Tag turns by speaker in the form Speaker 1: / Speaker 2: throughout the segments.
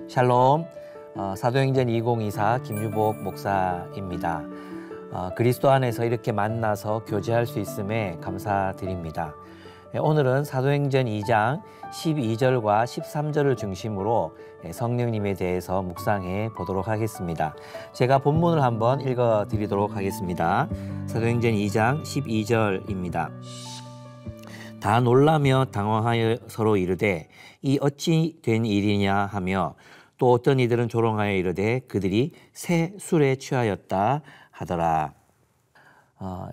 Speaker 1: 샬롬, 사도행전 2024 김유복 목사입니다. 그리스도 안에서 이렇게 만나서 교제할 수 있음에 감사드립니다. 오늘은 사도행전 2장 12절과 13절을 중심으로 성령님에 대해서 묵상해 보도록 하겠습니다. 제가 본문을 한번 읽어드리도록 하겠습니다. 사도행전 2장 12절입니다. 다 놀라며 당황하여 서로 이르되 이 어찌 된 일이냐 하며 또 어떤 이들은 조롱하여 이르되 그들이 새 술에 취하였다 하더라.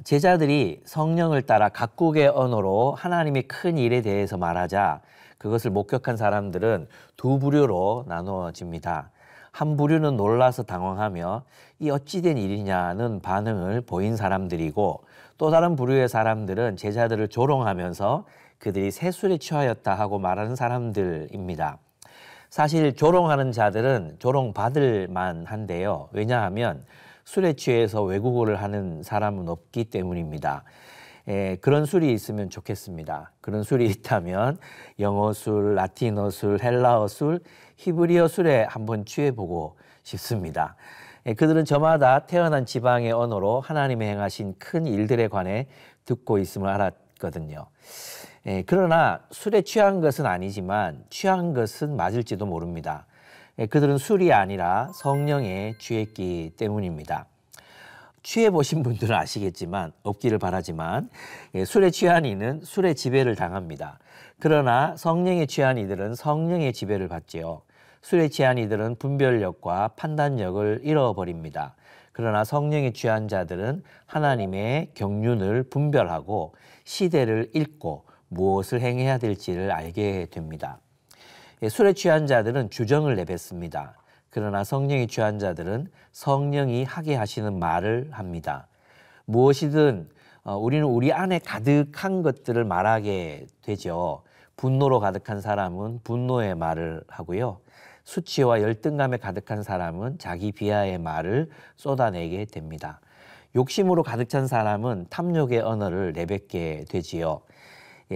Speaker 1: 제자들이 성령을 따라 각국의 언어로 하나님의 큰 일에 대해서 말하자 그것을 목격한 사람들은 두 부류로 나누어집니다. 한 부류는 놀라서 당황하며 이 어찌 된 일이냐는 반응을 보인 사람들이고, 또 다른 부류의 사람들은 제자들을 조롱하면서 그들이 새 술에 취하였다 하고 말하는 사람들입니다. 사실 조롱하는 자들은 조롱받을 만한데요. 왜냐하면 술에 취해서 외국어를 하는 사람은 없기 때문입니다. 그런 술이 있으면 좋겠습니다. 그런 술이 있다면 영어 술, 라틴어 술, 헬라어 술, 히브리어 술에 한번 취해보고 싶습니다. 그들은 저마다 태어난 지방의 언어로 하나님의 행하신 큰 일들에 관해 듣고 있음을 알았거든요. 그러나 술에 취한 것은 아니지만 취한 것은 맞을지도 모릅니다. 그들은 술이 아니라 성령에 취했기 때문입니다. 취해보신 분들은 아시겠지만, 없기를 바라지만, 술에 취한 이는 술의 지배를 당합니다. 그러나 성령에 취한 이들은 성령의 지배를 받지요. 술에 취한 이들은 분별력과 판단력을 잃어버립니다. 그러나 성령에 취한 자들은 하나님의 경륜을 분별하고 시대를 읽고 무엇을 행해야 될지를 알게 됩니다. 술에 취한 자들은 주정을 내뱉습니다. 그러나 성령에 취한 자들은 성령이 하게 하시는 말을 합니다. 무엇이든 우리는 우리 안에 가득한 것들을 말하게 되죠. 분노로 가득한 사람은 분노의 말을 하고요. 수치와 열등감에 가득한 사람은 자기 비하의 말을 쏟아내게 됩니다. 욕심으로 가득 찬 사람은 탐욕의 언어를 내뱉게 되지요.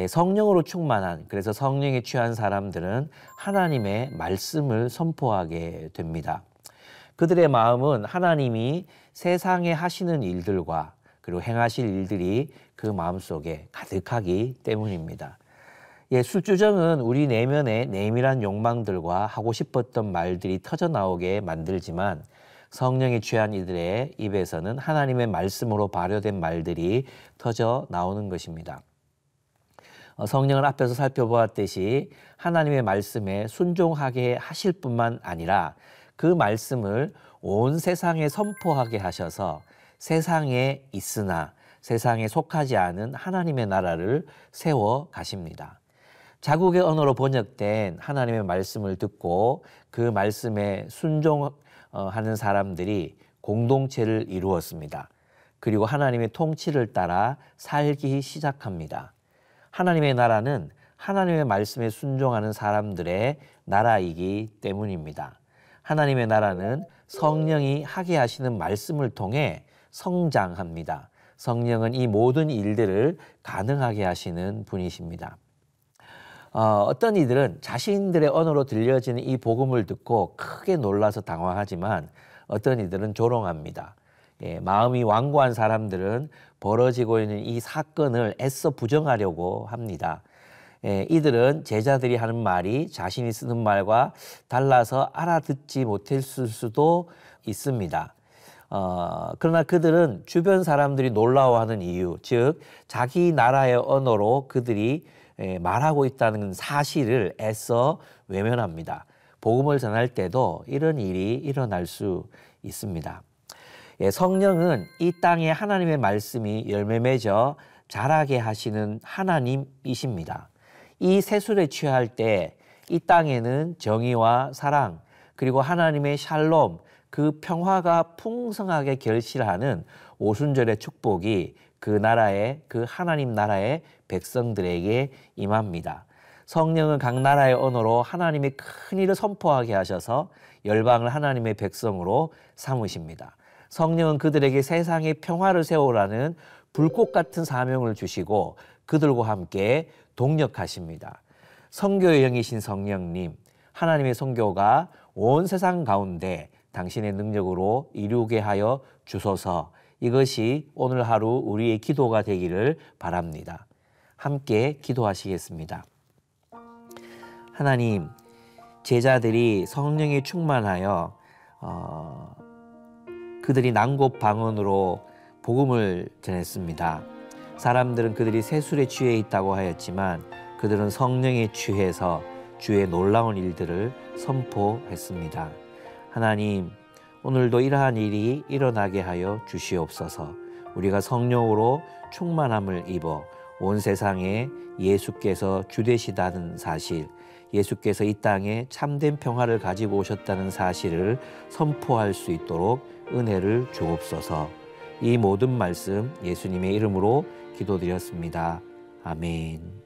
Speaker 1: 성령으로 충만한, 그래서 성령에 취한 사람들은 하나님의 말씀을 선포하게 됩니다. 그들의 마음은 하나님이 세상에 하시는 일들과 그리고 행하실 일들이 그 마음속에 가득하기 때문입니다. 술주정은 우리 내면의 내밀한 욕망들과 하고 싶었던 말들이 터져나오게 만들지만, 성령에 취한 이들의 입에서는 하나님의 말씀으로 발효된 말들이 터져 나오는 것입니다. 성령을 앞에서 살펴보았듯이 하나님의 말씀에 순종하게 하실 뿐만 아니라 그 말씀을 온 세상에 선포하게 하셔서 세상에 있으나 세상에 속하지 않은 하나님의 나라를 세워 가십니다. 자국의 언어로 번역된 하나님의 말씀을 듣고 그 말씀에 순종하는 사람들이 공동체를 이루었습니다. 그리고 하나님의 통치를 따라 살기 시작합니다. 하나님의 나라는 하나님의 말씀에 순종하는 사람들의 나라이기 때문입니다. 하나님의 나라는 성령이 하게 하시는 말씀을 통해 성장합니다. 성령은 이 모든 일들을 가능하게 하시는 분이십니다. 어떤 이들은 자신들의 언어로 들려지는 이 복음을 듣고 크게 놀라서 당황하지만 어떤 이들은 조롱합니다. 마음이 완고한 사람들은 벌어지고 있는 이 사건을 애써 부정하려고 합니다. 이들은 제자들이 하는 말이 자신이 쓰는 말과 달라서 알아듣지 못했을 수도 있습니다. 그러나 그들은 주변 사람들이 놀라워하는 이유, 즉 자기 나라의 언어로 그들이 말하고 있다는 사실을 애써 외면합니다. 복음을 전할 때도 이런 일이 일어날 수 있습니다. 성령은 이 땅에 하나님의 말씀이 열매 맺어 자라게 하시는 하나님이십니다. 이 새술에 취할 때 이 땅에는 정의와 사랑 그리고 하나님의 샬롬, 그 평화가 풍성하게 결실하는 오순절의 축복이 그 나라의, 그 하나님 나라의 백성들에게 임합니다. 성령은 각 나라의 언어로 하나님의 큰 일을 선포하게 하셔서 열방을 하나님의 백성으로 삼으십니다. 성령은 그들에게 세상의 평화를 세우라는 불꽃 같은 사명을 주시고 그들과 함께 동력하십니다. 선교의 영이신 성령님, 하나님의 선교가 온 세상 가운데 당신의 능력으로 이루게 하여 주소서. 이것이 오늘 하루 우리의 기도가 되기를 바랍니다. 함께 기도하시겠습니다. 하나님, 제자들이 성령에 충만하여 그들이 난곳방언으로 복음을 전했습니다. 사람들은 그들이 세술에 취해 있다고 하였지만 그들은 성령에 취해서 주의 놀라운 일들을 선포했습니다. 하나님, 오늘도 이러한 일이 일어나게 하여 주시옵소서. 우리가 성령으로 충만함을 입어 온 세상에 예수께서 주 되시다는 사실, 예수께서 이 땅에 참된 평화를 가지고 오셨다는 사실을 선포할 수 있도록 은혜를 주옵소서. 이 모든 말씀 예수님의 이름으로 기도드렸습니다. 아멘.